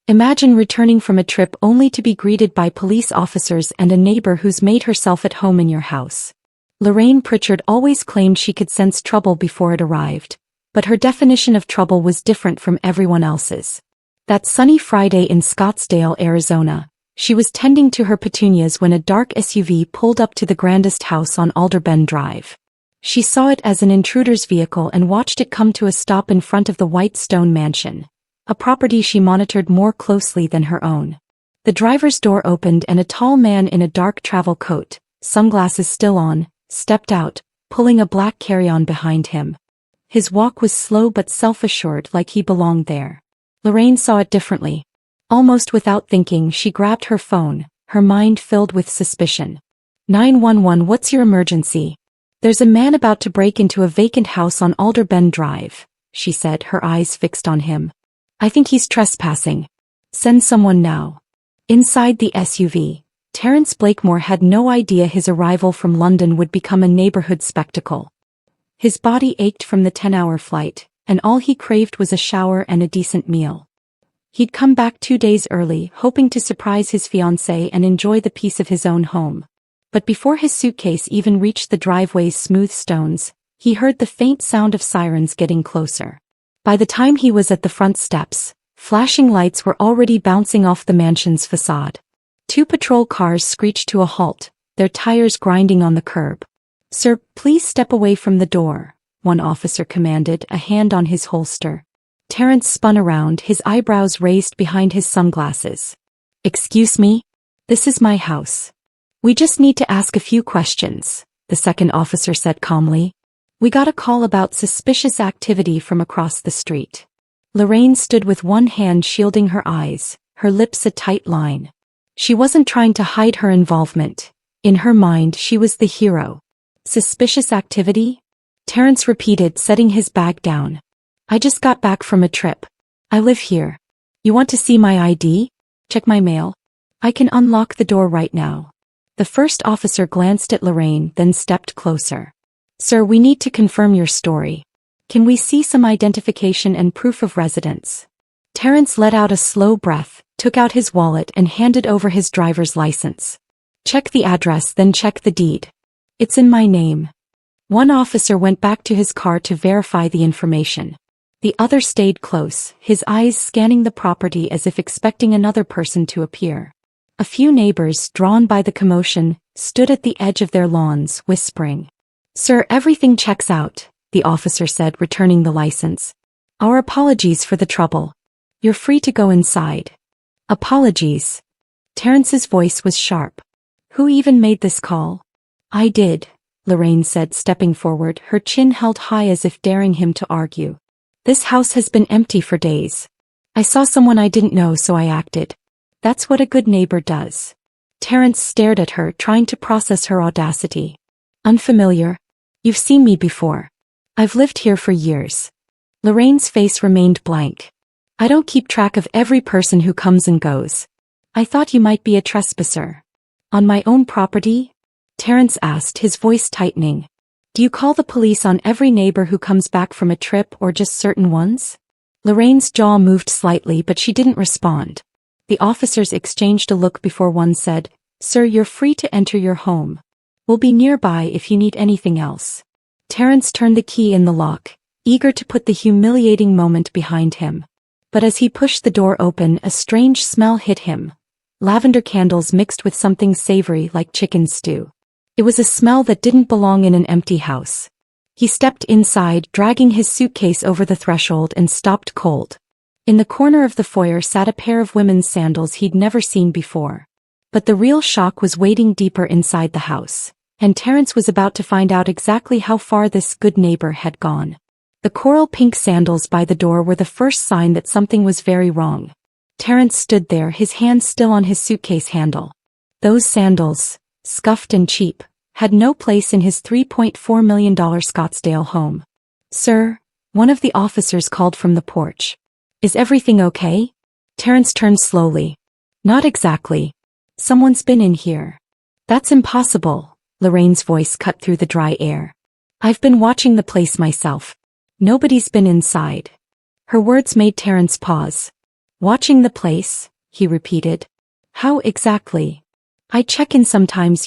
Imagine returning from a trip only to be greeted by police officers and a neighbor who's made herself at home in your house. Lorraine Pritchard always claimed she could sense trouble before it arrived, but her definition of trouble was different from everyone else's. That sunny Friday in Scottsdale, Arizona, she was tending to her petunias when a dark SUV pulled up to the grandest house on Alder Bend Drive. She saw it as an intruder's vehicle and watched it come to a stop in front of the white stone mansion, a property she monitored more closely than her own. The driver's door opened and a tall man in a dark travel coat, sunglasses still on, stepped out, pulling a black carry-on behind him. His walk was slow but self-assured, like he belonged there. Lorraine saw it differently. Almost without thinking, she grabbed her phone, her mind filled with suspicion. 911, what's your emergency? There's a man about to break into a vacant house on Alder Bend Drive, she said, her eyes fixed on him. I think he's trespassing. Send someone now. Inside the SUV, Terence Blakemore had no idea his arrival from London would become a neighborhood spectacle. His body ached from the 10-hour flight, and all he craved was a shower and a decent meal. He'd come back 2 days early, hoping to surprise his fiancée and enjoy the peace of his own home. But before his suitcase even reached the driveway's smooth stones, he heard the faint sound of sirens getting closer. By the time he was at the front steps, flashing lights were already bouncing off the mansion's facade. 2 patrol cars screeched to a halt, their tires grinding on the curb. "Sir, please step away from the door," one officer commanded, a hand on his holster. Terence spun around, his eyebrows raised behind his sunglasses. "Excuse me? This is my house. We just need to ask a few questions," the second officer said calmly. "We got a call about suspicious activity from across the street." Lorraine stood with one hand shielding her eyes, her lips a tight line. She wasn't trying to hide her involvement. In her mind, she was the hero. "Suspicious activity?" Terence repeated, setting his bag down. "I just got back from a trip. I live here. You want to see my ID? Check my mail? I can unlock the door right now." The first officer glanced at Lorraine, then stepped closer. "Sir, we need to confirm your story. Can we see some identification and proof of residence?" Terence let out a slow breath, took out his wallet and handed over his driver's license. "Check the address, then check the deed. It's in my name." One officer went back to his car to verify the information. The other stayed close, his eyes scanning the property as if expecting another person to appear. A few neighbors, drawn by the commotion, stood at the edge of their lawns, whispering. "Sir, everything checks out," the officer said, returning the license. "Our apologies for the trouble. You're free to go inside." "Apologies." Terence's voice was sharp. "Who even made this call?" "I did," Lorraine said, stepping forward, her chin held high as if daring him to argue. "This house has been empty for days. I saw someone I didn't know, so I acted. That's what a good neighbor does." Terence stared at her, trying to process her audacity. "Unfamiliar? You've seen me before. I've lived here for years." Lorraine's face remained blank. "I don't keep track of every person who comes and goes. I thought you might be a trespasser." "On my own property?" Terence asked, his voice tightening. "Do you call the police on every neighbor who comes back from a trip or just certain ones?" Lorraine's jaw moved slightly, but she didn't respond. The officers exchanged a look before one said, "Sir, you're free to enter your home. We'll be nearby if you need anything else." Terence turned the key in the lock, eager to put the humiliating moment behind him. But as he pushed the door open, a strange smell hit him. Lavender candles mixed with something savory like chicken stew. It was a smell that didn't belong in an empty house. He stepped inside, dragging his suitcase over the threshold, and stopped cold. In the corner of the foyer sat a pair of women's sandals he'd never seen before. But the real shock was waiting deeper inside the house, and Terence was about to find out exactly how far this good neighbor had gone. The coral pink sandals by the door were the first sign that something was very wrong. Terence stood there, his hand still on his suitcase handle. Those sandals, scuffed and cheap, had no place in his $3.4 million Scottsdale home. "Sir," one of the officers called from the porch. "Is everything okay?" Terence turned slowly. "Not exactly. Someone's been in here." "That's impossible," Lorraine's voice cut through the dry air. "I've been watching the place myself. Nobody's been inside." Her words made Terence pause. Watching the place, he repeated. How exactly? I check in sometimes,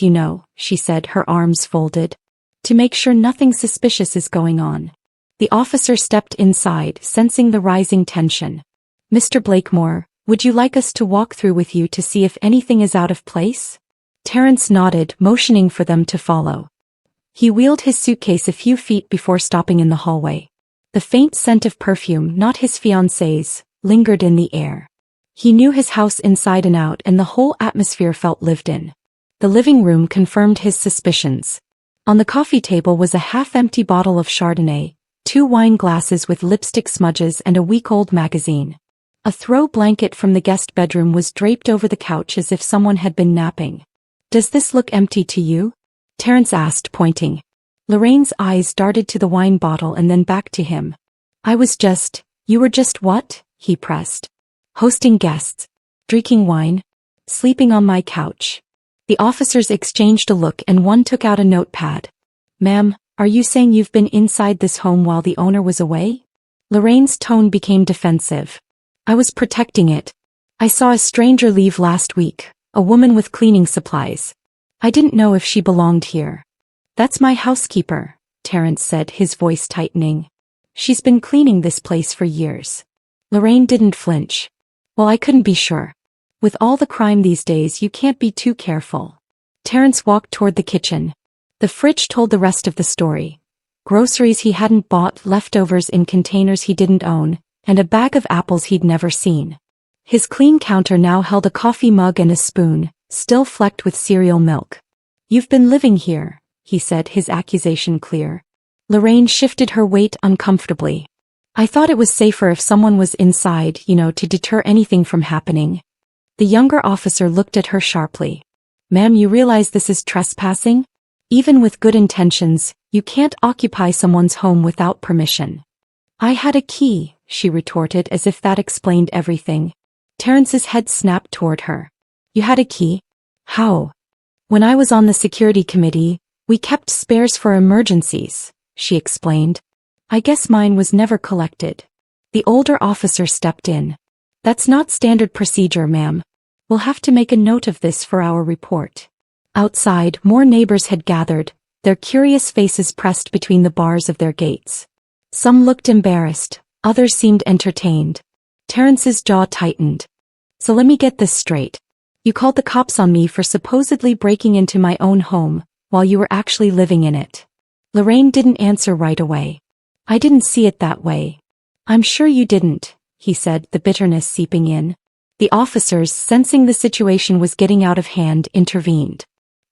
she said, her arms folded. To make sure nothing suspicious is going on. The officer stepped inside, sensing the rising tension. Mr. Blakemore, would you like us to walk through with you to see if anything is out of place? Terence nodded, motioning for them to follow. He wheeled his suitcase a few feet before stopping in the hallway. The faint scent of perfume, not his fiancée's, lingered in the air. He knew his house inside and out, and the whole atmosphere felt lived in. The living room confirmed his suspicions. On the coffee table was a half-empty bottle of Chardonnay, 2 wine glasses with lipstick smudges and a week-old magazine. A throw blanket from the guest bedroom was draped over the couch as if someone had been napping. Does this look empty to you? Terence asked, pointing. Lorraine's eyes darted to the wine bottle and then back to him. You were just what? He pressed. Hosting guests. Drinking wine. Sleeping on my couch. The officers exchanged a look and one took out a notepad. Ma'am, are you saying you've been inside this home while the owner was away? Lorraine's tone became defensive. I was protecting it. I saw a stranger leave last week, a woman with cleaning supplies. I didn't know if she belonged here. That's my housekeeper, Terence said, his voice tightening. She's been cleaning this place for years. Lorraine didn't flinch. Well, I couldn't be sure. With all the crime these days, you can't be too careful. Terence walked toward the kitchen. The fridge told the rest of the story. Groceries he hadn't bought, leftovers in containers he didn't own, and a bag of apples he'd never seen. His clean counter now held a coffee mug and a spoon, still flecked with cereal milk. You've been living here, he said, his accusation clear. Lorraine shifted her weight uncomfortably. I thought it was safer if someone was inside, to deter anything from happening. The younger officer looked at her sharply. Ma'am, you realize this is trespassing? Even with good intentions, you can't occupy someone's home without permission. I had a key, she retorted as if that explained everything. Terence's head snapped toward her. You had a key? How? When I was on the security committee, we kept spares for emergencies, she explained. I guess mine was never collected. The older officer stepped in. That's not standard procedure, ma'am. We'll have to make a note of this for our report. Outside, more neighbors had gathered, their curious faces pressed between the bars of their gates. Some looked embarrassed, others seemed entertained. Terence's jaw tightened. So let me get this straight. You called the cops on me for supposedly breaking into my own home, while you were actually living in it. Lorraine didn't answer right away. I didn't see it that way. I'm sure you didn't, he said, the bitterness seeping in. The officers, sensing the situation was getting out of hand, intervened.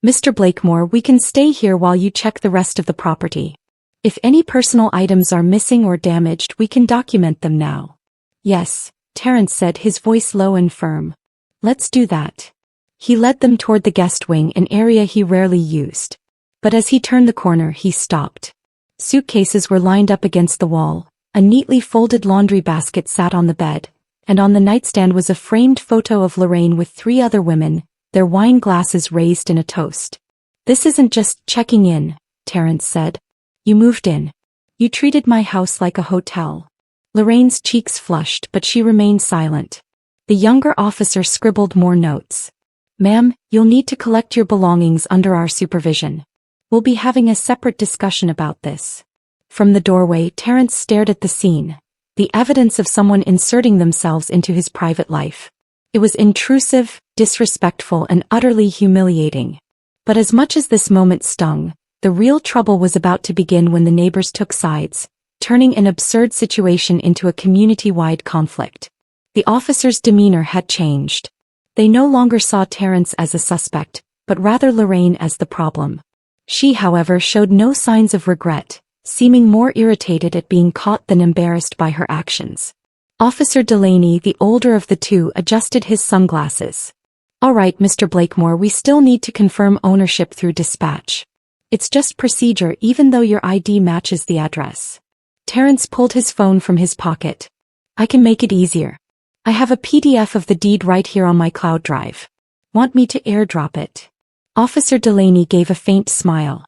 Mr. Blakemore, we can stay here while you check the rest of the property. If any personal items are missing or damaged, we can document them now. Yes, Terence said, his voice low and firm. Let's do that. He led them toward the guest wing, an area he rarely used. But as he turned the corner, he stopped. Suitcases were lined up against the wall, a neatly folded laundry basket sat on the bed, and on the nightstand was a framed photo of Lorraine with 3 other women, their wine glasses raised in a toast. This isn't just checking in, Terence said. You moved in. You treated my house like a hotel. Lorraine's cheeks flushed, but she remained silent. The younger officer scribbled more notes. Ma'am, you'll need to collect your belongings under our supervision. We'll be having a separate discussion about this. From the doorway, Terence stared at the scene, the evidence of someone inserting themselves into his private life. It was intrusive, disrespectful, and utterly humiliating. But as much as this moment stung, the real trouble was about to begin when the neighbors took sides, turning an absurd situation into a community-wide conflict. The officer's demeanor had changed. They no longer saw Terence as a suspect, but rather Lorraine as the problem. She, however, showed no signs of regret, seeming more irritated at being caught than embarrassed by her actions. Officer Delaney, the older of the two, adjusted his sunglasses. All right, Mr. Blakemore, we still need to confirm ownership through dispatch. It's just procedure, even though your ID matches the address. Terence pulled his phone from his pocket. I can make it easier. I have a PDF of the deed right here on my cloud drive. Want me to airdrop it? Officer Delaney gave a faint smile.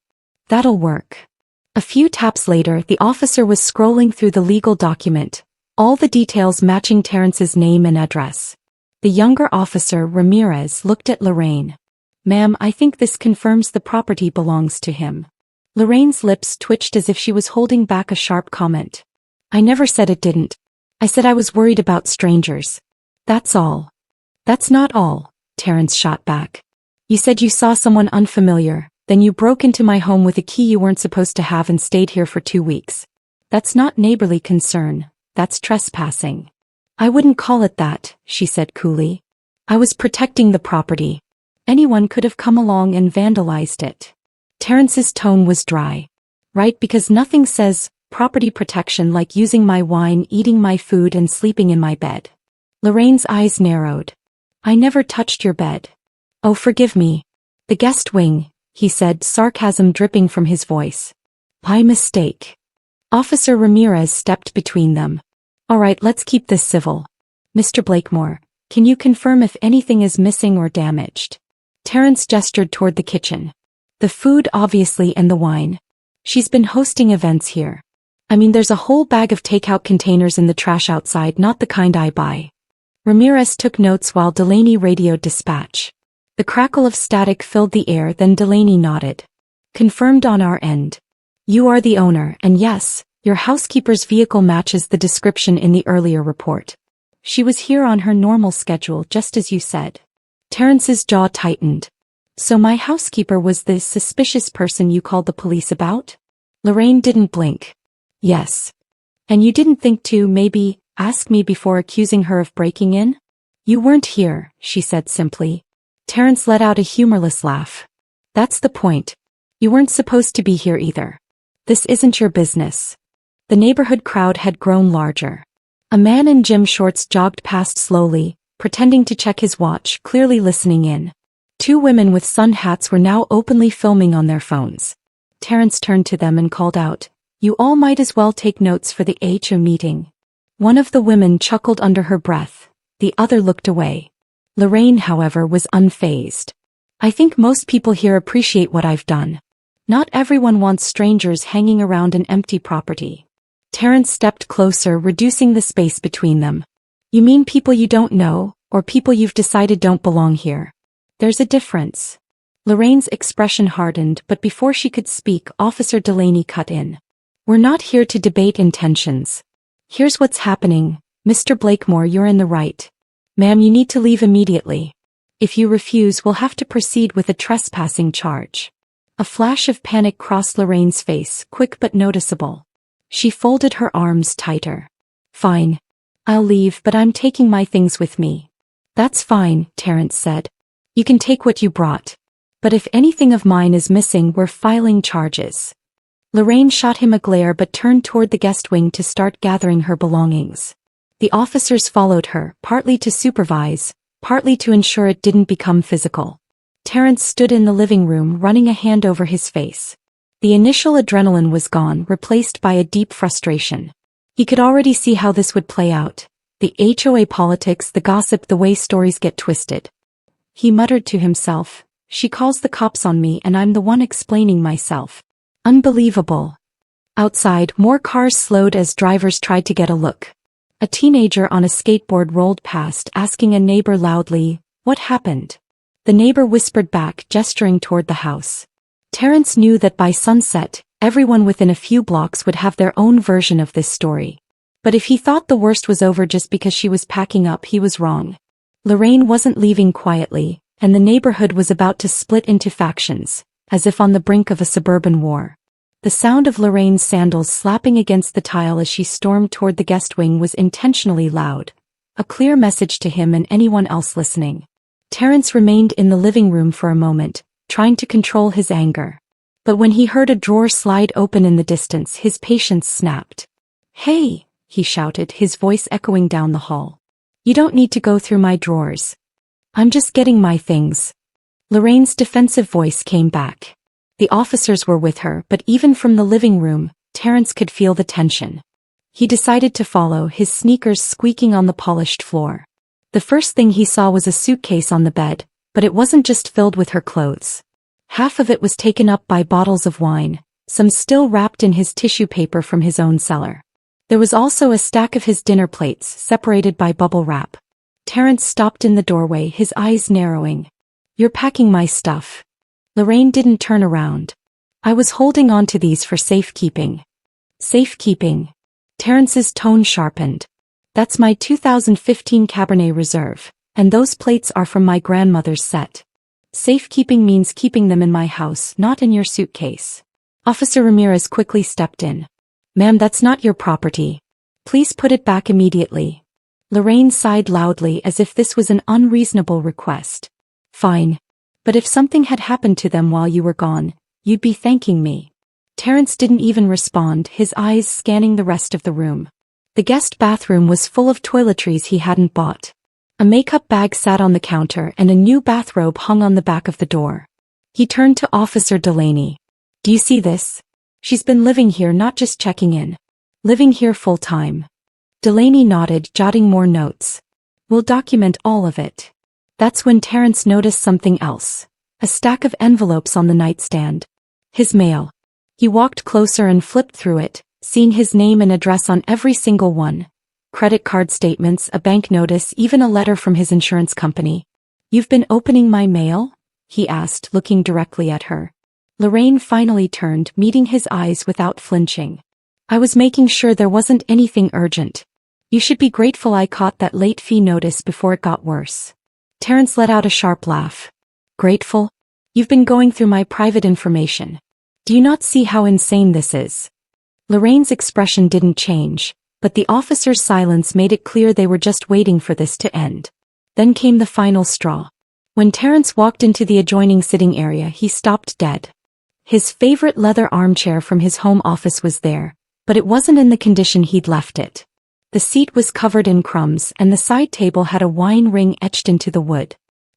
That'll work. A few taps later, the officer was scrolling through the legal document, all the details matching Terrence's name and address. The younger officer, Ramirez, looked at Lorraine. "Ma'am, I think this confirms the property belongs to him." Lorraine's lips twitched as if she was holding back a sharp comment. "I never said it didn't. I said I was worried about strangers. That's all." "That's not all," Terrence shot back. "You said you saw someone unfamiliar, then you broke into my home with a key you weren't supposed to have and stayed here for 2 weeks. That's not neighborly concern, that's trespassing." "I wouldn't call it that," she said coolly. "I was protecting the property. Anyone could have come along and vandalized it." Terrence's tone was dry. "Right, because nothing says property protection like using my wine, eating my food and sleeping in my bed." Lorraine's eyes narrowed. "I never touched your bed." "Oh, forgive me. The guest wing," he said, sarcasm dripping from his voice. "By mistake." Officer Ramirez stepped between them. "All right, let's keep this civil. Mr. Blakemore, can you confirm if anything is missing or damaged?" Terrence gestured toward the kitchen. "The food obviously and the wine. She's been hosting events here. I mean, there's a whole bag of takeout containers in the trash outside, not the kind I buy." Ramirez took notes while Delaney radioed dispatch. The crackle of static filled the air, then Delaney nodded. "Confirmed on our end. You are the owner, and yes, your housekeeper's vehicle matches the description in the earlier report. She was here on her normal schedule, just as you said." Terrence's jaw tightened. "So my housekeeper was the suspicious person you called the police about?" Lorraine didn't blink. "Yes. And you didn't think to, maybe, ask me before accusing her of breaking in?" "You weren't here," she said simply. Terrence let out a humorless laugh. "That's the point. You weren't supposed to be here either. This isn't your business." The neighborhood crowd had grown larger. A man in gym shorts jogged past slowly, pretending to check his watch, clearly listening in. 2 women with sun hats were now openly filming on their phones. Terrence turned to them and called out, "You all might as well take notes for the HO meeting." One of the women chuckled under her breath, the other looked away. Lorraine, however, was unfazed. "I think most people here appreciate what I've done. Not everyone wants strangers hanging around an empty property." Terrence stepped closer, reducing the space between them. "You mean people you don't know, or people you've decided don't belong here? There's a difference." Lorraine's expression hardened, but before she could speak, Officer Delaney cut in. "We're not here to debate intentions. Here's what's happening. Mr. Blakemore, you're in the right. Ma'am, you need to leave immediately. If you refuse, we'll have to proceed with a trespassing charge." A flash of panic crossed Lorraine's face, quick but noticeable. She folded her arms tighter. "Fine. I'll leave, but I'm taking my things with me." "That's fine," Terrence said. "You can take what you brought. But if anything of mine is missing, we're filing charges." Lorraine shot him a glare but turned toward the guest wing to start gathering her belongings. The officers followed her, partly to supervise, partly to ensure it didn't become physical. Terrence stood in the living room, running a hand over his face. The initial adrenaline was gone, replaced by a deep frustration. He could already see how this would play out. The HOA politics, the gossip, the way stories get twisted. He muttered to himself, "She calls the cops on me and I'm the one explaining myself. Unbelievable." Outside, more cars slowed as drivers tried to get a look. A teenager on a skateboard rolled past, asking a neighbor loudly, "What happened?" The neighbor whispered back, gesturing toward the house. Terrence knew that by sunset, everyone within a few blocks would have their own version of this story. But if he thought the worst was over just because she was packing up, he was wrong. Lorraine wasn't leaving quietly, and the neighborhood was about to split into factions, as if on the brink of a suburban war. The sound of Lorraine's sandals slapping against the tile as she stormed toward the guest wing was intentionally loud, a clear message to him and anyone else listening. Terrence remained in the living room for a moment, trying to control his anger. But when he heard a drawer slide open in the distance, his patience snapped. "Hey!" he shouted, his voice echoing down the hall. "You don't need to go through my drawers. I'm just getting my things." Lorraine's defensive voice came back. The officers were with her, but even from the living room, Terrence could feel the tension. He decided to follow, his sneakers squeaking on the polished floor. The first thing he saw was a suitcase on the bed, but it wasn't just filled with her clothes. Half of it was taken up by bottles of wine, some still wrapped in his tissue paper from his own cellar. There was also a stack of his dinner plates, separated by bubble wrap. Terrence stopped in the doorway, his eyes narrowing. "You're packing my stuff." Lorraine didn't turn around. "I was holding on to these for safekeeping." Safekeeping? Terrence's tone sharpened. "That's my 2015 Cabernet Reserve, and those plates are from my grandmother's set. Safekeeping means keeping them in my house, not in your suitcase." Officer Ramirez quickly stepped in. "Ma'am, that's not your property. Please put it back immediately." Lorraine sighed loudly as if this was an unreasonable request. "Fine. But if something had happened to them while you were gone, you'd be thanking me." Terrence didn't even respond, his eyes scanning the rest of the room. The guest bathroom was full of toiletries he hadn't bought. A makeup bag sat on the counter and a new bathrobe hung on the back of the door. He turned to Officer Delaney. "Do you see this? She's been living here, not just checking in. Living here full-time." Delaney nodded, jotting more notes. "We'll document all of it." That's when Terrence noticed something else. A stack of envelopes on the nightstand. His mail. He walked closer and flipped through it, seeing his name and address on every single one. Credit card statements, a bank notice, even a letter from his insurance company. "You've been opening my mail?" he asked, looking directly at her. Lorraine finally turned, meeting his eyes without flinching. "I was making sure there wasn't anything urgent. You should be grateful I caught that late fee notice before it got worse." Terrence let out a sharp laugh. "Grateful? You've been going through my private information. Do you not see how insane this is?" Lorraine's expression didn't change, but the officer's silence made it clear they were just waiting for this to end. Then came the final straw. When Terrence walked into the adjoining sitting area, he stopped dead. His favorite leather armchair from his home office was there, but it wasn't in the condition he'd left it. The seat was covered in crumbs and the side table had a wine ring etched into the wood.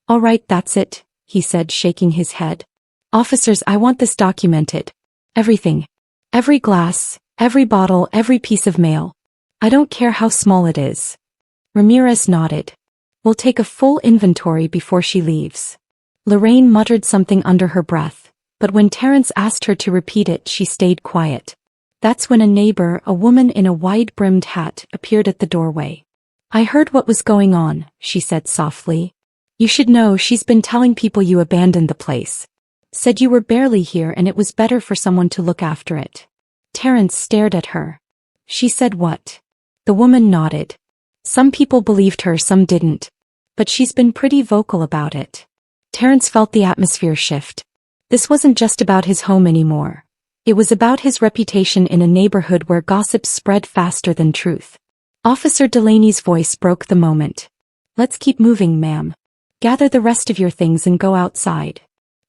"All right, that's it," he said, shaking his head. "Officers, I want this documented. Everything. Every glass, every bottle, every piece of mail. I don't care how small it is." Ramirez nodded. "We'll take a full inventory before she leaves." Lorraine muttered something under her breath, but when Terrence asked her to repeat it, she stayed quiet. That's when a neighbor, a woman in a wide-brimmed hat, appeared at the doorway. "I heard what was going on," she said softly. "You should know she's been telling people you abandoned the place. Said you were barely here and it was better for someone to look after it." Terrence stared at her. "She said what?" The woman nodded. "Some people believed her, some didn't. But she's been pretty vocal about it." Terrence felt the atmosphere shift. This wasn't just about his home anymore. It was about his reputation in a neighborhood where gossip spread faster than truth. Officer Delaney's voice broke the moment. "Let's keep moving, ma'am. Gather the rest of your things and go outside."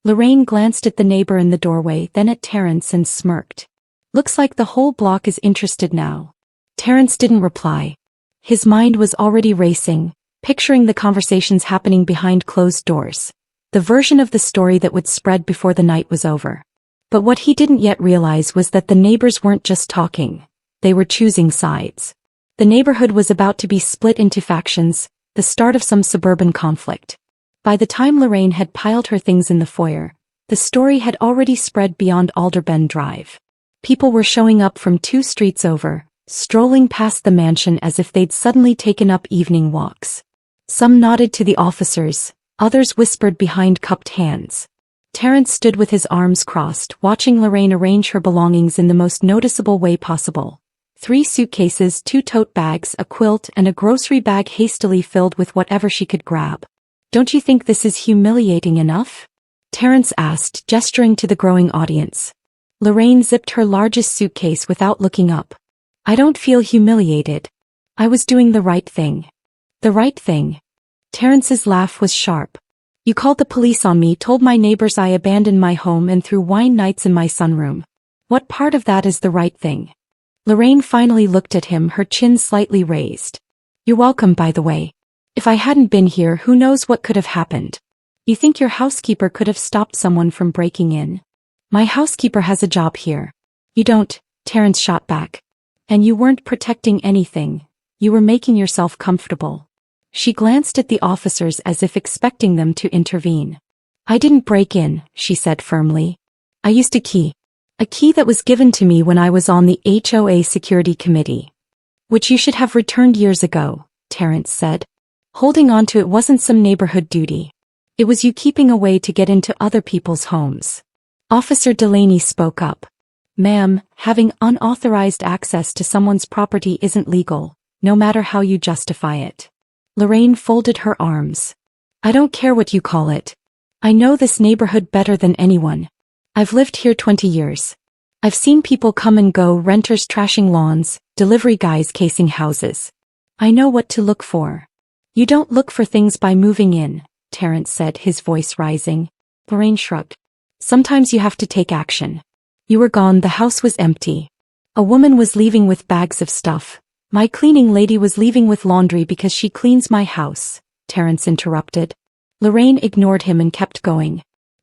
Lorraine glanced at the neighbor in the doorway, then at Terrence and smirked. "Looks like the whole block is interested now." Terrence didn't reply. His mind was already racing, picturing the conversations happening behind closed doors. The version of the story that would spread before the night was over. But what he didn't yet realize was that the neighbors weren't just talking. They were choosing sides. The neighborhood was about to be split into factions, the start of some suburban conflict. By the time Lorraine had piled her things in the foyer, the story had already spread beyond Alderbend Drive. People were showing up from 2 streets over, strolling past the mansion as if they'd suddenly taken up evening walks. Some nodded to the officers, others whispered behind cupped hands. Terrence stood with his arms crossed, watching Lorraine arrange her belongings in the most noticeable way possible. 3 suitcases, 2 tote bags, a quilt, and a grocery bag hastily filled with whatever she could grab. "Don't you think this is humiliating enough?" Terrence asked, gesturing to the growing audience. Lorraine zipped her largest suitcase without looking up. "I don't feel humiliated. I was doing the right thing." "The right thing?" Terrence's laugh was sharp. "You called the police on me, told my neighbors I abandoned my home and threw wine nights in my sunroom. What part of that is the right thing?" Lorraine finally looked at him, her chin slightly raised. "You're welcome, by the way. If I hadn't been here, who knows what could have happened. You think your housekeeper could have stopped someone from breaking in?" "My housekeeper has a job here." "You don't," Terrence shot back. "And you weren't protecting anything. You were making yourself comfortable." She glanced at the officers as if expecting them to intervene. "I didn't break in," she said firmly. "I used a key. A key that was given to me when I was on the HOA security committee. Which you should have returned years ago, Terrence said. Holding on to it wasn't some neighborhood duty. It was you keeping away to get into other people's homes. Officer Delaney spoke up. Ma'am, having unauthorized access to someone's property isn't legal, no matter how you justify it. Lorraine folded her arms. I don't care what you call it. I know this neighborhood better than anyone. I've lived here 20 years. I've seen people come and go, renters trashing lawns, delivery guys casing houses. I know what to look for. You don't look for things by moving in, Terrence said, his voice rising. Lorraine shrugged. Sometimes you have to take action. You were gone, the house was empty. A woman was leaving with bags of stuff. My cleaning lady was leaving with laundry because she cleans my house, Terrence interrupted. Lorraine ignored him and kept going.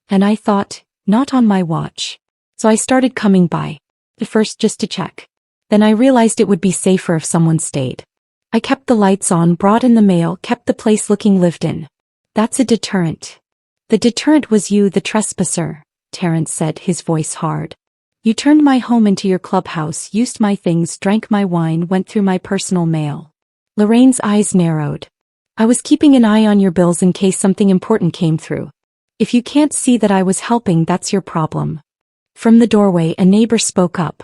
And I thought, not on my watch. So I started coming by. At first just to check. Then I realized it would be safer if someone stayed. I kept the lights on, brought in the mail, kept the place looking lived in. That's a deterrent. The deterrent was you, the trespasser, Terrence said, his voice hard. You turned my home into your clubhouse, used my things, drank my wine, went through my personal mail. Lorraine's eyes narrowed. I was keeping an eye on your bills in case something important came through. If you can't see that I was helping, that's your problem. From the doorway, a neighbor spoke up.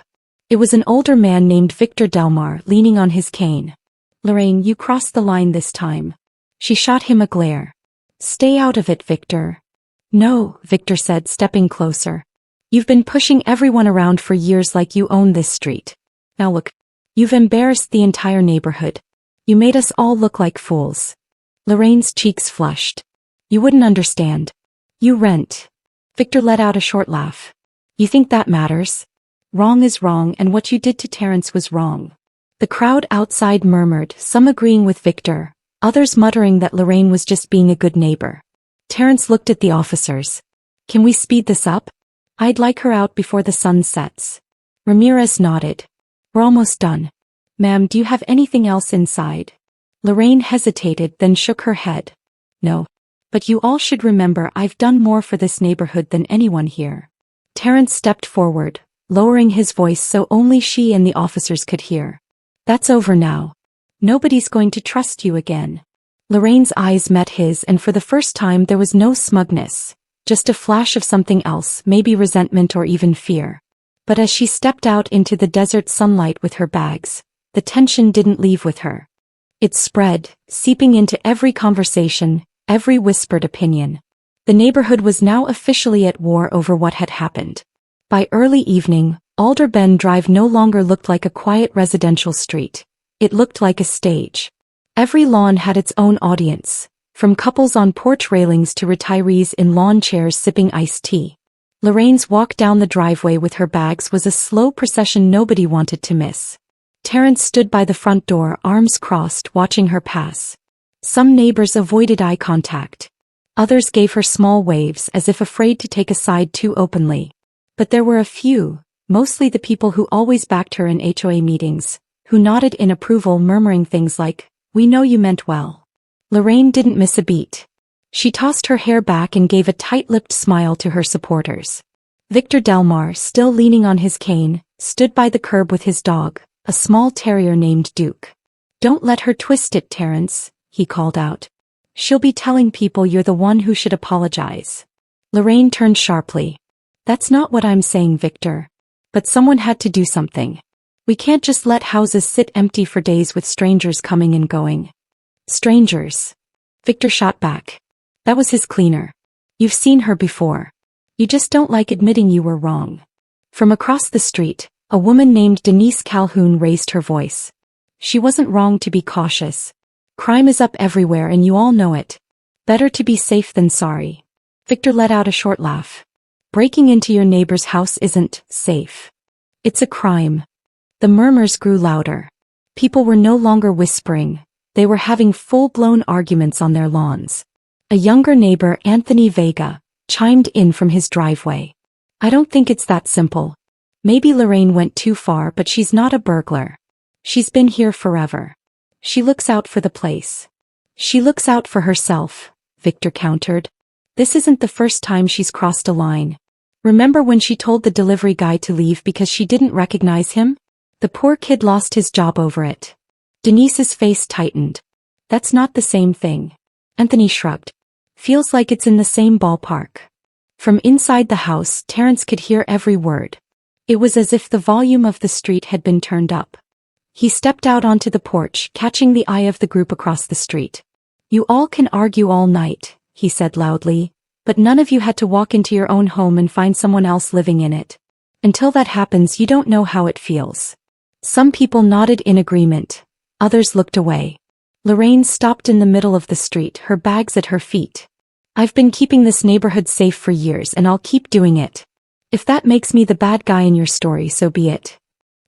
It was an older man named Victor Delmar, leaning on his cane. Lorraine, you crossed the line this time. She shot him a glare. Stay out of it, Victor. No, Victor said, stepping closer. You've been pushing everyone around for years like you own this street. Now look, you've embarrassed the entire neighborhood. You made us all look like fools. Lorraine's cheeks flushed. You wouldn't understand. You rent. Victor let out a short laugh. You think that matters? Wrong is wrong, and what you did to Terrence was wrong. The crowd outside murmured, some agreeing with Victor, others muttering that Lorraine was just being a good neighbor. Terrence looked at the officers. Can we speed this up? I'd like her out before the sun sets. Ramirez nodded. We're almost done. Ma'am, do you have anything else inside? Lorraine hesitated, then shook her head. No. But you all should remember I've done more for this neighborhood than anyone here. Terrence stepped forward, lowering his voice so only she and the officers could hear. That's over now. Nobody's going to trust you again. Lorraine's eyes met his, and for the first time there was no smugness, just a flash of something else, maybe resentment or even fear. But as she stepped out into the desert sunlight with her bags, the tension didn't leave with her. It spread, seeping into every conversation, every whispered opinion. The neighborhood was now officially at war over what had happened. By early evening, Alder Bend Drive no longer looked like a quiet residential street. It looked like a stage. Every lawn had its own audience, from couples on porch railings to retirees in lawn chairs sipping iced tea. Lorraine's walk down the driveway with her bags was a slow procession nobody wanted to miss. Terrence stood by the front door, arms crossed, watching her pass. Some neighbors avoided eye contact. Others gave her small waves as if afraid to take a side too openly. But there were a few, mostly the people who always backed her in HOA meetings, who nodded in approval, murmuring things like, "We know you meant well." Lorraine didn't miss a beat. She tossed her hair back and gave a tight-lipped smile to her supporters. Victor Delmar, still leaning on his cane, stood by the curb with his dog, a small terrier named Duke. "Don't let her twist it, Terrence," he called out. "She'll be telling people you're the one who should apologize." Lorraine turned sharply. "That's not what I'm saying, Victor. But someone had to do something. We can't just let houses sit empty for days with strangers coming and going." "Strangers?" Victor shot back. "That was his cleaner. You've seen her before. You just don't like admitting you were wrong." From across the street, a woman named Denise Calhoun raised her voice. "She wasn't wrong to be cautious. Crime is up everywhere and you all know it. Better to be safe than sorry." Victor let out a short laugh. "Breaking into your neighbor's house isn't safe. It's a crime." The murmurs grew louder. People were no longer whispering. They were having full-blown arguments on their lawns. A younger neighbor, Anthony Vega, chimed in from his driveway. "I don't think it's that simple. Maybe Lorraine went too far, but she's not a burglar. She's been here forever. She looks out for the place." "She looks out for herself," Victor countered. "This isn't the first time she's crossed a line. Remember when she told the delivery guy to leave because she didn't recognize him? The poor kid lost his job over it. Denise's face tightened. That's not the same thing. Anthony shrugged. Feels like it's in the same ballpark. From inside the house, Terrence could hear every word. It was as if the volume of the street had been turned up. He stepped out onto the porch, catching the eye of the group across the street. You all can argue all night, he said loudly, but none of you had to walk into your own home and find someone else living in it. Until that happens, you don't know how it feels. Some people nodded in agreement. Others looked away. Lorraine stopped in the middle of the street, her bags at her feet. I've been keeping this neighborhood safe for years and I'll keep doing it. If that makes me the bad guy in your story, so be it.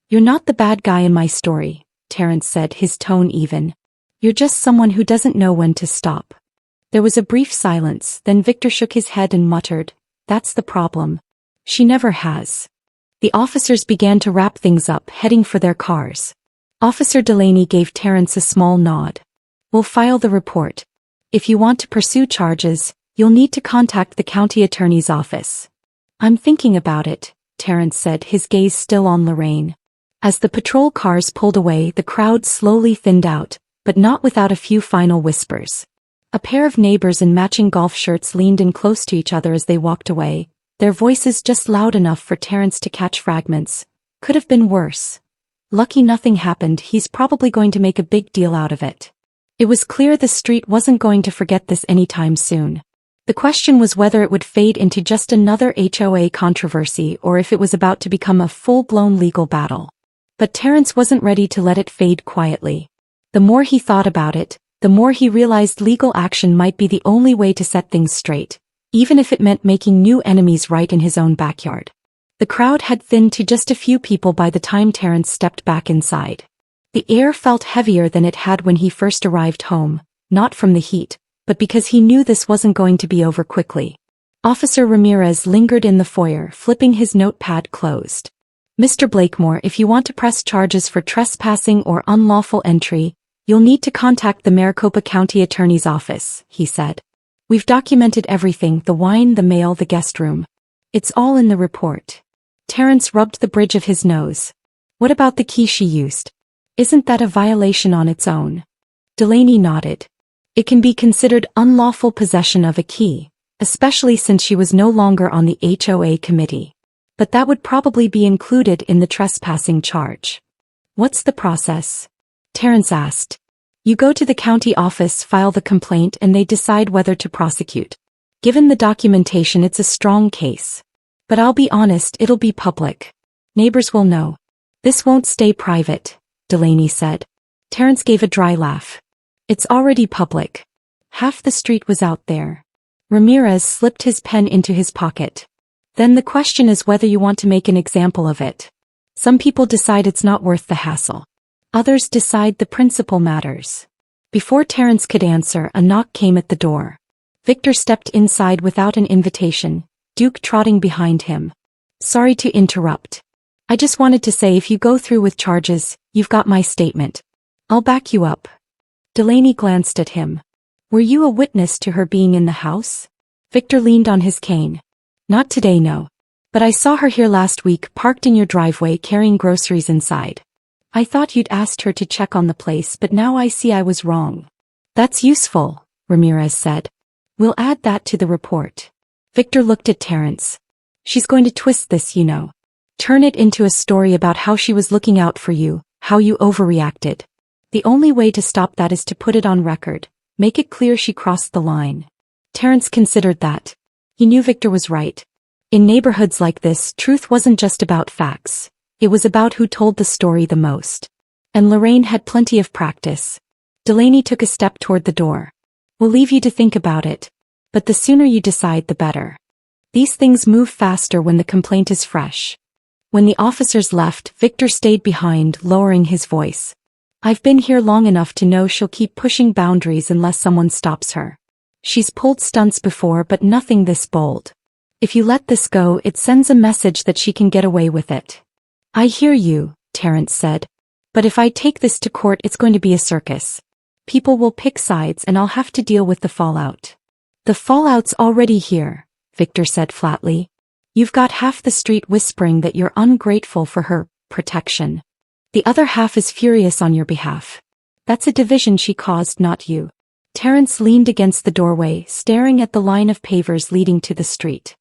You're not the bad guy in my story, Terrence said, his tone even. You're just someone who doesn't know when to stop. There was a brief silence, then Victor shook his head and muttered, That's the problem. She never has. The officers began to wrap things up, heading for their cars. Officer Delaney gave Terrence a small nod. We'll file the report. If you want to pursue charges, you'll need to contact the county attorney's office. I'm thinking about it, Terrence said, his gaze still on Lorraine. As the patrol cars pulled away, the crowd slowly thinned out, but not without a few final whispers. A pair of neighbors in matching golf shirts leaned in close to each other as they walked away, their voices just loud enough for Terrence to catch fragments. Could have been worse. Lucky nothing happened, he's probably going to make a big deal out of it. It was clear the street wasn't going to forget this anytime soon. The question was whether it would fade into just another HOA controversy or if it was about to become a full-blown legal battle. But Terrence wasn't ready to let it fade quietly. The more he thought about it, the more he realized legal action might be the only way to set things straight, even if it meant making new enemies right in his own backyard. The crowd had thinned to just a few people by the time Terrence stepped back inside. The air felt heavier than it had when he first arrived home, not from the heat, but because he knew this wasn't going to be over quickly. Officer Ramirez lingered in the foyer, flipping his notepad closed. Mr. Blakemore, if you want to press charges for trespassing or unlawful entry, you'll need to contact the Maricopa County Attorney's office, he said. We've documented everything, the wine, the mail, the guest room. It's all in the report. Terrence rubbed the bridge of his nose. What about the key she used? Isn't that a violation on its own? Delaney nodded. It can be considered unlawful possession of a key, especially since she was no longer on the HOA committee. But that would probably be included in the trespassing charge. What's the process? Terrence asked. You go to the county office, file the complaint, and they decide whether to prosecute. Given the documentation, it's a strong case. But I'll be honest, it'll be public. Neighbors will know. This won't stay private, Delaney said. Terrence gave a dry laugh. It's already public. Half the street was out there. Ramirez slipped his pen into his pocket. Then the question is whether you want to make an example of it. Some people decide it's not worth the hassle. Others decide the principle matters. Before Terrence could answer, a knock came at the door. Victor stepped inside without an invitation, Duke trotting behind him. Sorry to interrupt. I just wanted to say if you go through with charges, you've got my statement. I'll back you up. Delaney glanced at him. Were you a witness to her being in the house? Victor leaned on his cane. Not today, no. But I saw her here last week, parked in your driveway carrying groceries inside. I thought you'd asked her to check on the place, but now I see I was wrong. That's useful, Ramirez said. We'll add that to the report. Victor looked at Terrence. She's going to twist this, you know. Turn it into a story about how she was looking out for you, how you overreacted. The only way to stop that is to put it on record, make it clear she crossed the line. Terrence considered that. He knew Victor was right. In neighborhoods like this, truth wasn't just about facts. It was about who told the story the most. And Lorraine had plenty of practice. Delaney took a step toward the door. We'll leave you to think about it. But the sooner you decide, the better. These things move faster when the complaint is fresh. When the officers left, Victor stayed behind, lowering his voice. I've been here long enough to know she'll keep pushing boundaries unless someone stops her. She's pulled stunts before, but nothing this bold. If you let this go, it sends a message that she can get away with it. I hear you, Terrence said. But if I take this to court, it's going to be a circus. People will pick sides and I'll have to deal with the fallout. The fallout's already here, Victor said flatly. You've got half the street whispering that you're ungrateful for her protection. The other half is furious on your behalf. That's a division she caused, not you. Terrence leaned against the doorway, staring at the line of pavers leading to the street.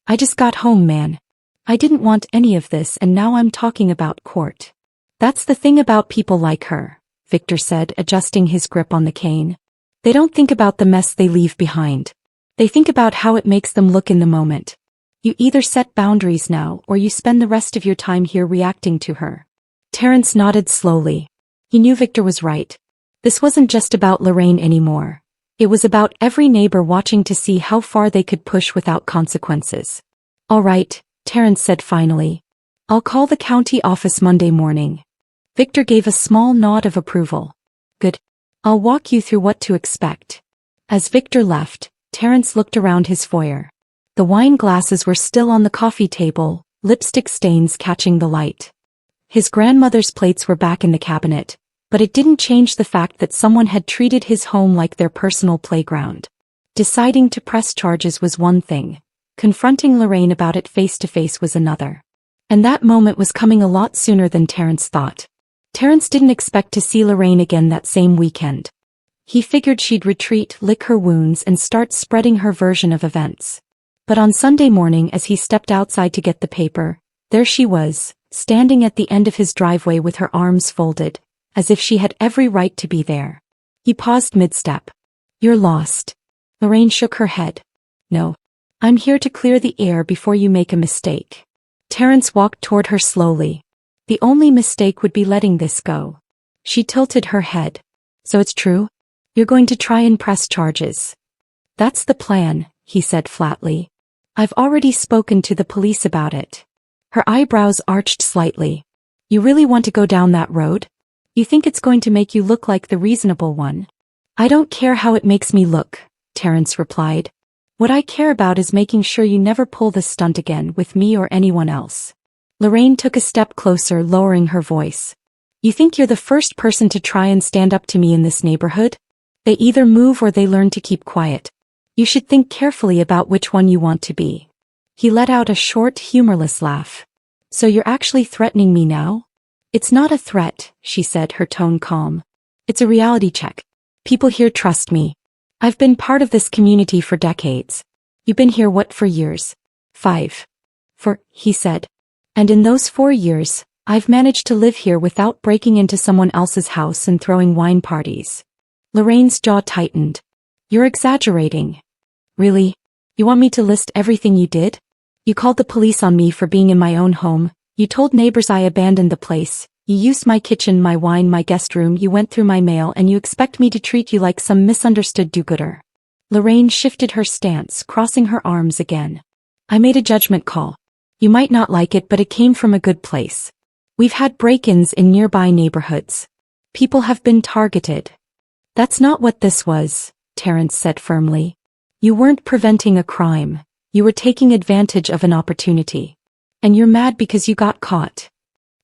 I just got home, man. I didn't want any of this, and now I'm talking about court. That's the thing about people like her, Victor said, adjusting his grip on the cane. They don't think about the mess they leave behind. They think about how it makes them look in the moment. You either set boundaries now or you spend the rest of your time here reacting to her. Terrence nodded slowly. He knew Victor was right. This wasn't just about Lorraine anymore. It was about every neighbor watching to see how far they could push without consequences. All right, Terrence said finally. I'll call the county office Monday morning. Victor gave a small nod of approval. Good. I'll walk you through what to expect. As Victor left, Terrence looked around his foyer. The wine glasses were still on the coffee table, lipstick stains catching the light. His grandmother's plates were back in the cabinet, but it didn't change the fact that someone had treated his home like their personal playground. Deciding to press charges was one thing. Confronting Lorraine about it face to face was another. And that moment was coming a lot sooner than Terrence thought. Terrence didn't expect to see Lorraine again that same weekend. He figured she'd retreat, lick her wounds, and start spreading her version of events. But on Sunday morning, as he stepped outside to get the paper, there she was, standing at the end of his driveway with her arms folded, as if she had every right to be there. He paused mid-step. You're lost. Lorraine shook her head. No. I'm here to clear the air before you make a mistake. Terrence walked toward her slowly. The only mistake would be letting this go. She tilted her head. So it's true? You're going to try and press charges. That's the plan, he said flatly. I've already spoken to the police about it. Her eyebrows arched slightly. You really want to go down that road? You think it's going to make you look like the reasonable one? I don't care how it makes me look, Terrence replied. What I care about is making sure you never pull this stunt again with me or anyone else. Lorraine took a step closer, lowering her voice. You think you're the first person to try and stand up to me in this neighborhood? They either move or they learn to keep quiet. You should think carefully about which one you want to be. He let out a short, humorless laugh. So you're actually threatening me now? It's not a threat, she said, her tone calm. It's a reality check. People here trust me. I've been part of this community for decades. You've been here what for years? 5. He said. And in those 4 years, I've managed to live here without breaking into someone else's house and throwing wine parties. Lorraine's jaw tightened. You're exaggerating. Really? You want me to list everything you did? You called the police on me for being in my own home. You told neighbors I abandoned the place. You used my kitchen, my wine, my guest room. You went through my mail, and you expect me to treat you like some misunderstood do-gooder. Lorraine shifted her stance, crossing her arms again. I made a judgment call. You might not like it, but it came from a good place. We've had break-ins in nearby neighborhoods. People have been targeted. That's not what this was, Terrence said firmly. You weren't preventing a crime. You were taking advantage of an opportunity. And you're mad because you got caught.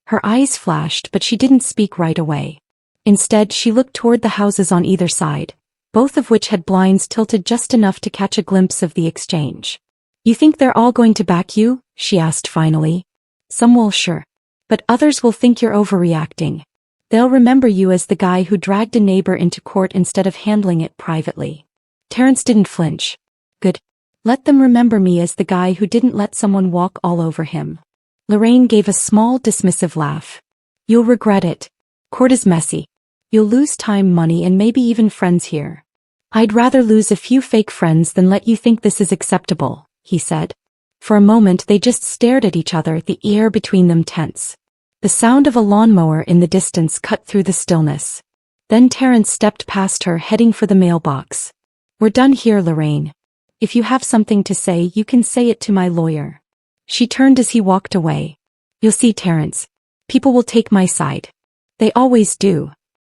Her eyes flashed, but she didn't speak right away. Instead, she looked toward the houses on either side, both of which had blinds tilted just enough to catch a glimpse of the exchange. You think they're all going to back you? She asked finally. Some will, sure. But others will think you're overreacting. They'll remember you as the guy who dragged a neighbor into court instead of handling it privately. Terrence didn't flinch. Good. Let them remember me as the guy who didn't let someone walk all over him. Lorraine gave a small, dismissive laugh. You'll regret it. Court is messy. You'll lose time, money, and maybe even friends here. I'd rather lose a few fake friends than let you think this is acceptable, he said. For a moment they just stared at each other, the air between them tense. The sound of a lawnmower in the distance cut through the stillness. Then Terrence stepped past her, heading for the mailbox. We're done here, Lorraine. If you have something to say, you can say it to my lawyer. She turned as he walked away. You'll see, Terrence. People will take my side. They always do.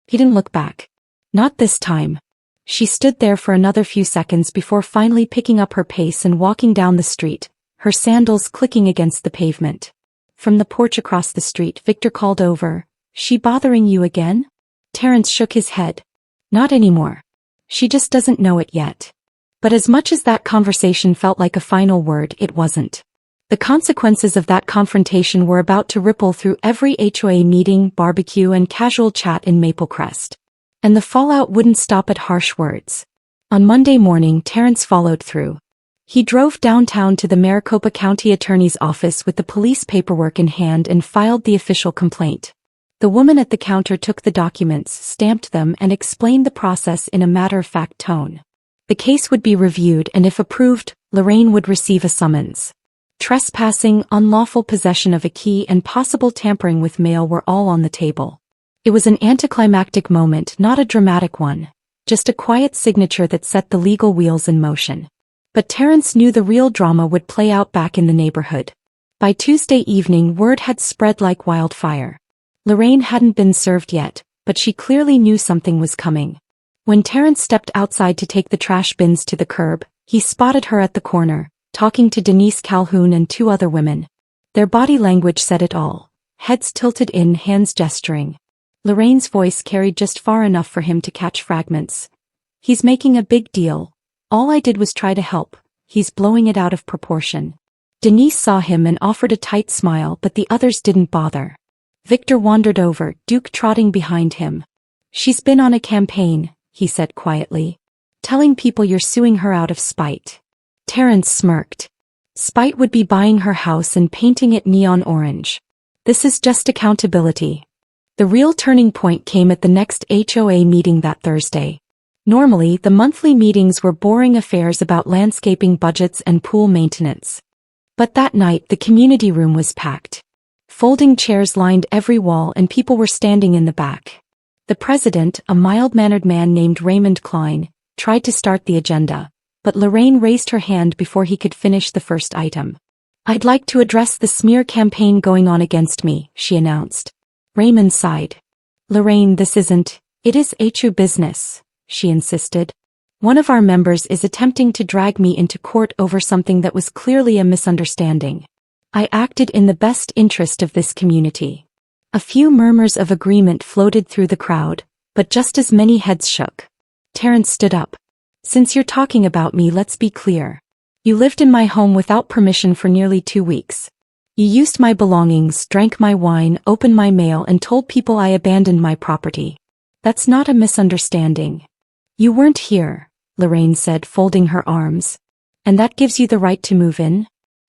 He didn't look back. Not this time. She stood there for another few seconds before finally picking up her pace and walking down the street, her sandals clicking against the pavement. From the porch across the street, Victor called over. She bothering you again? Terrence shook his head. Not anymore. She just doesn't know it yet. But as much as that conversation felt like a final word, it wasn't. The consequences of that confrontation were about to ripple through every HOA meeting, barbecue, and casual chat in Maple Crest. And the fallout wouldn't stop at harsh words. On Monday morning, Terrence followed through. He drove downtown to the Maricopa County Attorney's office with the police paperwork in hand and filed the official complaint. The woman at the counter took the documents, stamped them, and explained the process in a matter-of-fact tone. The case would be reviewed, and if approved, Lorraine would receive a summons. Trespassing, unlawful possession of a key, and possible tampering with mail were all on the table. It was an anticlimactic moment, not a dramatic one, just a quiet signature that set the legal wheels in motion. But Terrence knew the real drama would play out back in the neighborhood. By Tuesday evening, word had spread like wildfire. Lorraine hadn't been served yet, but she clearly knew something was coming. When Terrence stepped outside to take the trash bins to the curb, he spotted her at the corner, talking to Denise Calhoun and two other women. Their body language said it all. Heads tilted in, hands gesturing. Lorraine's voice carried just far enough for him to catch fragments. "He's making a big deal. All I did was try to help. He's blowing it out of proportion." Denise saw him and offered a tight smile, but the others didn't bother. Victor wandered over, Duke trotting behind him. "She's been on a campaign," he said quietly. "Telling people you're suing her out of spite." Terrence smirked. Spite would be buying her house and painting it neon orange. This is just accountability. The real turning point came at the next HOA meeting that Thursday. Normally, the monthly meetings were boring affairs about landscaping budgets and pool maintenance. But that night, the community room was packed. Folding chairs lined every wall and people were standing in the back. The president, a mild-mannered man named Raymond Klein, tried to start the agenda, but Lorraine raised her hand before he could finish the first item. "I'd like to address the smear campaign going on against me," she announced. Raymond sighed. "Lorraine, this isn't, it is a true business," she insisted. "One of our members is attempting to drag me into court over something that was clearly a misunderstanding. I acted in the best interest of this community." A few murmurs of agreement floated through the crowd, but just as many heads shook. Terrence stood up. "Since you're talking about me, let's be clear. You lived in my home without permission for nearly 2 weeks. You used my belongings, drank my wine, opened my mail, and told people I abandoned my property. That's not a misunderstanding." "You weren't here," Lorraine said, folding her arms. "And that gives you the right to move in?"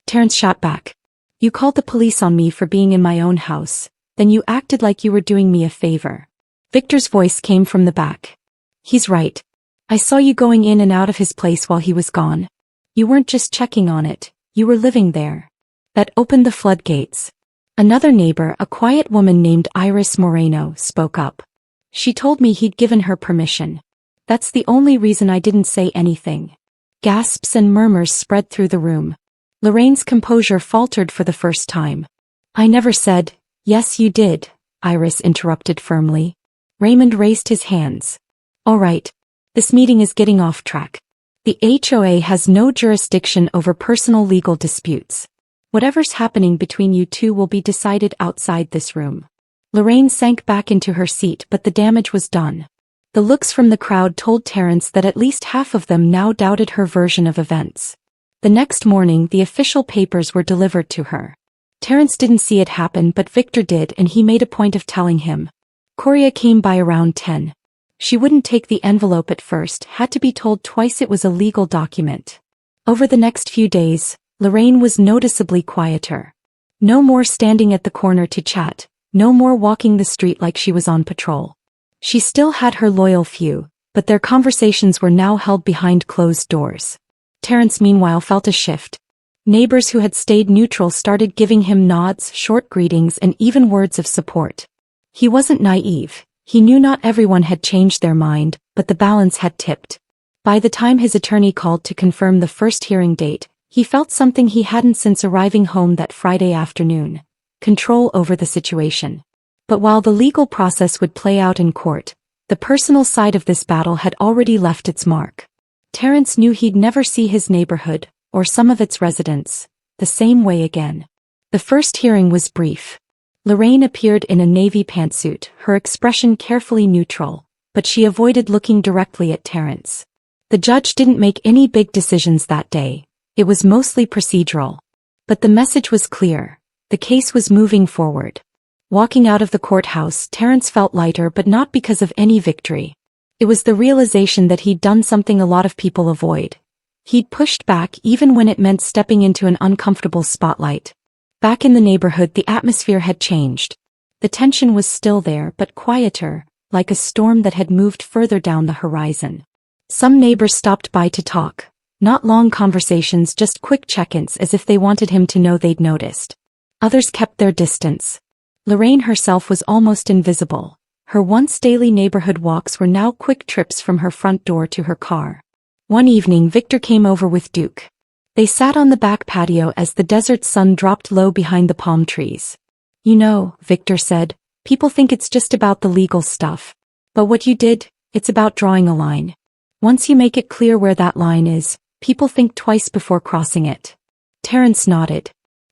Terrence shot back. "You called the police on me for being in my own house, then you acted like you were doing me a favor." Victor's voice came from the back. "He's right. I saw you going in and out of his place while he was gone. You weren't just checking on it, you were living there. That opened the floodgates." Another neighbor, a quiet woman named Iris Moreno, spoke up. "She told me he'd given her permission. That's the only reason I didn't say anything." Gasps and murmurs spread through the room. Lorraine's composure faltered for the first time. "I never said." "Yes, you did," Iris interrupted firmly. Raymond raised his hands. "All right. This meeting is getting off track. The HOA has no jurisdiction over personal legal disputes. Whatever's happening between you two will be decided outside this room." Lorraine sank back into her seat, but the damage was done. The looks from the crowd told Terrence that at least half of them now doubted her version of events. The next morning, the official papers were delivered to her. Terrence didn't see it happen, but Victor did, and he made a point of telling him. Coria came by around 10. She wouldn't take the envelope at first, had to be told twice it was a legal document. Over the next few days, Lorraine was noticeably quieter. No more standing at the corner to chat, no more walking the street like she was on patrol. She still had her loyal few, but their conversations were now held behind closed doors. Terrence meanwhile felt a shift. Neighbors who had stayed neutral started giving him nods, short greetings, and even words of support. He wasn't naive. He knew not everyone had changed their mind, but the balance had tipped. By the time his attorney called to confirm the first hearing date, he felt something he hadn't since arriving home that Friday afternoon: control over the situation. But while the legal process would play out in court, the personal side of this battle had already left its mark. Terrence knew he'd never see his neighborhood, or some of its residents, the same way again. The first hearing was brief. Lorraine appeared in a navy pantsuit, her expression carefully neutral, but she avoided looking directly at Terrence. The judge didn't make any big decisions that day. It was mostly procedural. But the message was clear. The case was moving forward. Walking out of the courthouse, Terrence felt lighter, but not because of any victory. It was the realization that he'd done something a lot of people avoid. He'd pushed back even when it meant stepping into an uncomfortable spotlight. Back in the neighborhood, the atmosphere had changed. The tension was still there, but quieter, like a storm that had moved further down the horizon. Some neighbors stopped by to talk. Not long conversations, just quick check-ins as if they wanted him to know they'd noticed. Others kept their distance. Lorraine herself was almost invisible. Her once daily neighborhood walks were now quick trips from her front door to her car. One evening, Victor came over with Duke. They sat on the back patio as the desert sun dropped low behind the palm trees. "You know," Victor said, "people think it's just about the legal stuff. But what you did, it's about drawing a line. Once you make it clear where that line is, people think twice before crossing it." Terrence nodded.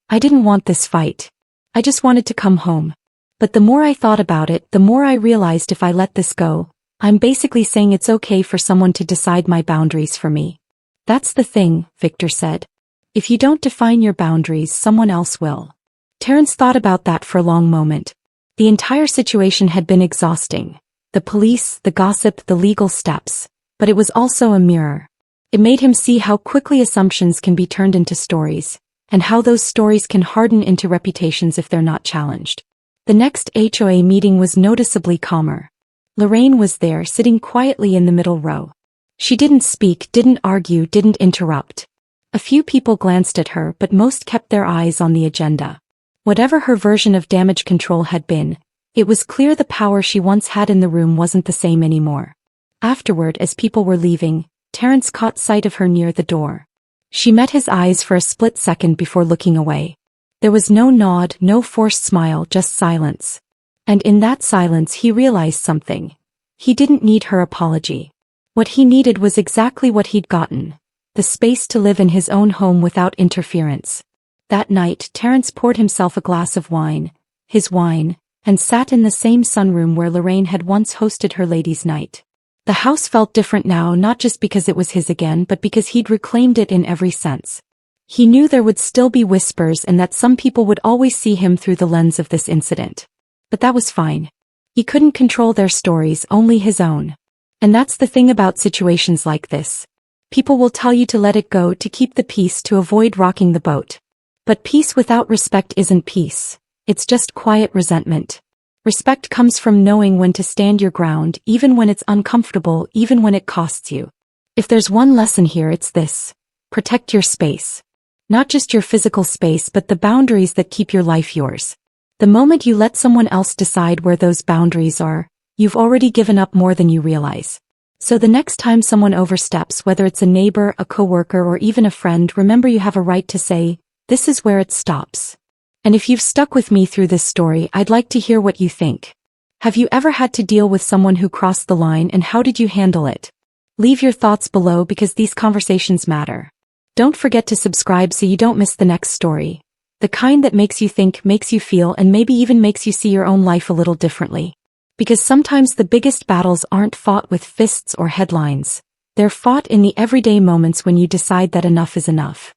"I didn't want this fight. I just wanted to come home. But the more I thought about it, the more I realized if I let this go, I'm basically saying it's okay for someone to decide my boundaries for me." "That's the thing," Victor said. "If you don't define your boundaries, someone else will." Terrence thought about that for a long moment. The entire situation had been exhausting. The police, the gossip, the legal steps. But it was also a mirror. It made him see how quickly assumptions can be turned into stories, and how those stories can harden into reputations if they're not challenged. The next HOA meeting was noticeably calmer. Lorraine was there, sitting quietly in the middle row. She didn't speak, didn't argue, didn't interrupt. A few people glanced at her, but most kept their eyes on the agenda. Whatever her version of damage control had been, it was clear the power she once had in the room wasn't the same anymore. Afterward, as people were leaving, Terrence caught sight of her near the door. She met his eyes for a split second before looking away. There was no nod, no forced smile, just silence. And in that silence he realized something. He didn't need her apology. What he needed was exactly what he'd gotten: the space to live in his own home without interference. That night, Terrence poured himself a glass of wine, his wine, and sat in the same sunroom where Lorraine had once hosted her ladies' night. The house felt different now, not just because it was his again, but because he'd reclaimed it in every sense. He knew there would still be whispers and that some people would always see him through the lens of this incident. But that was fine. He couldn't control their stories, only his own. And that's the thing about situations like this. People will tell you to let it go, to keep the peace, to avoid rocking the boat. But peace without respect isn't peace. It's just quiet resentment. Respect comes from knowing when to stand your ground, even when it's uncomfortable, even when it costs you. If there's one lesson here, it's this: protect your space. Not just your physical space, but the boundaries that keep your life yours. The moment you let someone else decide where those boundaries are, you've already given up more than you realize. So the next time someone oversteps, whether it's a neighbor, a coworker, or even a friend, remember you have a right to say, "This is where it stops." And if you've stuck with me through this story, I'd like to hear what you think. Have you ever had to deal with someone who crossed the line, and how did you handle it? Leave your thoughts below because these conversations matter. Don't forget to subscribe so you don't miss the next story. The kind that makes you think, makes you feel, and maybe even makes you see your own life a little differently. Because sometimes the biggest battles aren't fought with fists or headlines. They're fought in the everyday moments when you decide that enough is enough.